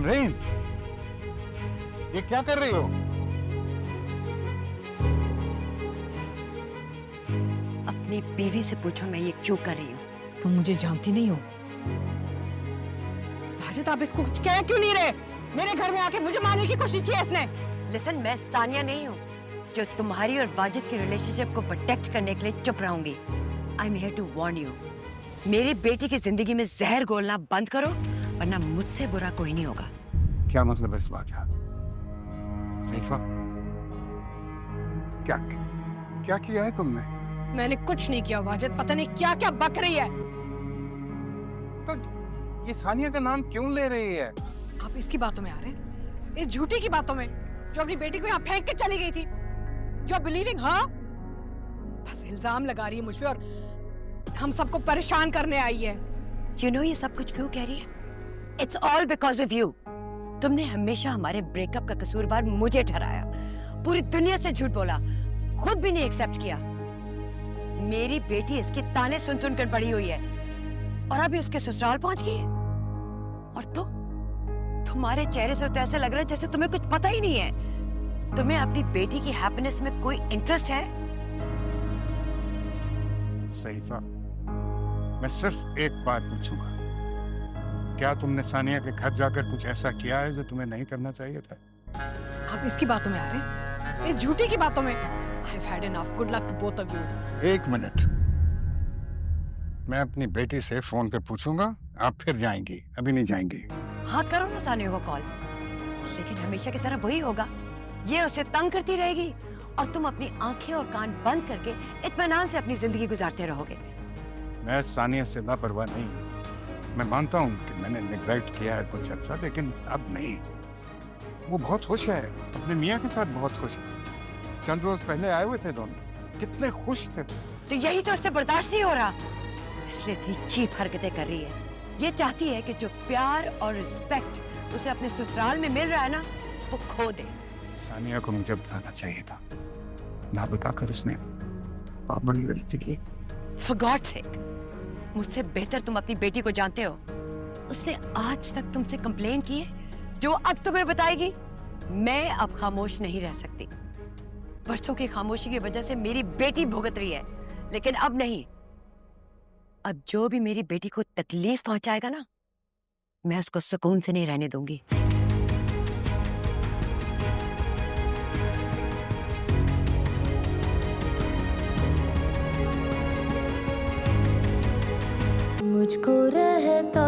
Rain, ये क्या कर रही हो? अपनी बीवी से पूछो मैं ये क्यों कर रही हूँ। तुम मुझे जानती नहीं हो। वाजिद, आप इसको कुछ कह क्यों नहीं रहे? मेरे घर में आके मुझे मारने की कोशिश की है इसने। लिसन, मैं सानिया नहीं हूँ जो तुम्हारी और वाजिद की रिलेशनशिप को प्रोटेक्ट करने के लिए चुप रहूंगी। I am here to warn you. मेरी बेटी की जिंदगी में जहर घोलना बंद करो, वरना मुझसे बुरा कोई नहीं होगा। क्या मतलब है इस बात का? सैफा, क्या क्या किया है तुमने? मैंने कुछ नहीं किया वाजिद, पता नहीं क्या क्या बक रही है। तो ये सानिया का नाम क्यों ले रही है? आप इसकी बातों में आ रहे हैं, इस झूठी की बातों में जो अपनी बेटी को यहाँ फेंक के चली गई थी। यू आर बिलीविंग हर? बस इल्जाम लगा रही है मुझ पे और हम सबको परेशान करने आई है। You know ये सब कुछ क्यों कह रही है? It's all because of you. तुमने हमेशा हमारे ब्रेकअप का कसूरवार मुझे ठहराया, पूरी दुनिया से झूठ बोला, खुद भी नहीं एक्सेप्ट किया। मेरी बेटी इसके ताने सुन सुन कर बड़ी हुई है और अभी उसके ससुराल पहुंच गई है। और तुम्हारे चेहरे से तो ऐसे लग रहा है जैसे तुम्हें कुछ पता ही नहीं है। तुम्हें अपनी बेटी की हैप्पीनेस में कोई इंटरेस्ट है? सैफा, मैं सिर्फ एक बात पूछूंगा, क्या तुमने सानिया के घर जाकर कुछ ऐसा किया है जो तुम्हें नहीं करना चाहिए था? आप इसकी बातों में आ रहे हैं, इस झूठी की बातों में। I've had enough. Good luck to both of you. एक मिनट, मैं अपनी बेटी से फोन पे पूछूंगा, आप फिर जाएंगी? अभी नहीं जाएंगी? हाँ, करो ना सानिया को कॉल, लेकिन हमेशा की तरह वही होगा। ये उसे तंग करती रहेगी और तुम अपनी आंखें और कान बंद करके इत्मीनान से अपनी जिंदगी गुजारते रहोगे। मैं सानिया से लापरवाह नहीं हूँ। मैं मानता हूँ कि मैंने नेग्लेक्ट किया है कुछ अर्सा, लेकिन अब नहीं। वो बहुत खुश है, अपने मियाँ के साथ बहुत खुश है। चंद रोज पहले आए हुए थे दोनों, कितने खुश थे। तो यही तो उससे बर्दाश्त नहीं हो रहा, इसलिए इतनी चीप हरकतें कर रही है। ये चाहती है कि जो प्यार और रिस्पेक्ट उसे अपने ससुराल में मिल रहा है ना, वो खो दे। सानिया को मुझे बताना चाहिए था, ना बताकर उसने बहुत बड़ी गलती की। For God's sake, मुझसे बेहतर तुम अपनी बेटी को जानते हो। उसने आज तक तुमसे कंप्लेन की है जो अब तुम्हें बताएगी। मैं अब खामोश नहीं रह सकती। बरसों की खामोशी की वजह से मेरी बेटी भुगत रही है, लेकिन अब नहीं। अब जो भी मेरी बेटी को तकलीफ पहुंचाएगा ना, मैं उसको सुकून से नहीं रहने दूंगी। मुझको रहता